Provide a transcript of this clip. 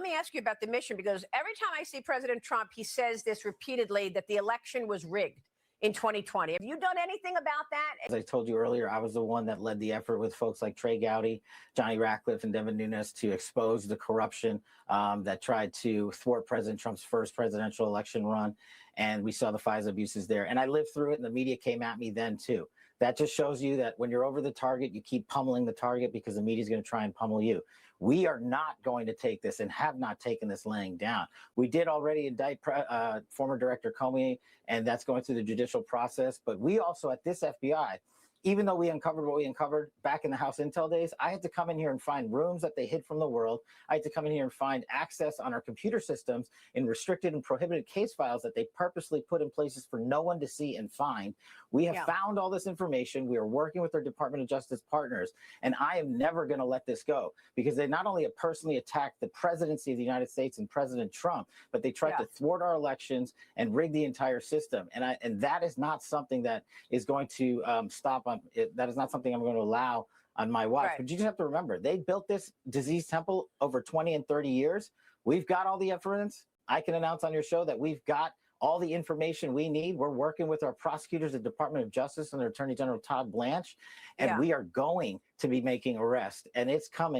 let me ask you about the mission, because every time I see President Trump, he says this repeatedly, that the election was rigged in 2020. Have you done anything about that? As I told you earlier, I was the one that led the effort with folks like Trey Gowdy, Johnny Ratcliffe, and Devin Nunes to expose the corruption that tried to thwart President Trump's first presidential election run. And we saw the FISA abuses there. And I lived through it, and the media came at me then, too. That just shows you that when you're over the target, you keep pummeling the target because the media is going to try and pummel you. We are not going to take this and have not taken this laying down. We did already indict former Director Comey, and that's going through the judicial process. But we also, at this FBI, even though we uncovered what we uncovered back in the House Intel days, I had to come in here and find rooms that they hid from the world. I had to come in here and find access on our computer systems in restricted and prohibited case files that they purposely put in places for no one to see and find. We have found all this information. We are working with our Department of Justice partners, and I am never going to let this go, because they not only have personally attacked the presidency of the United States and President Trump, but they tried to thwart our elections and rig the entire system. And that is not something that is going to stop. That is not something I'm going to allow on my watch. But you just have to remember, they built this disease temple over 20 and 30 years. We've got all the evidence. I can announce on your show that we've got all the information we need. We're working with our prosecutors at the Department of Justice and their Attorney General Todd Blanche, and we are going to be making arrests, and it's coming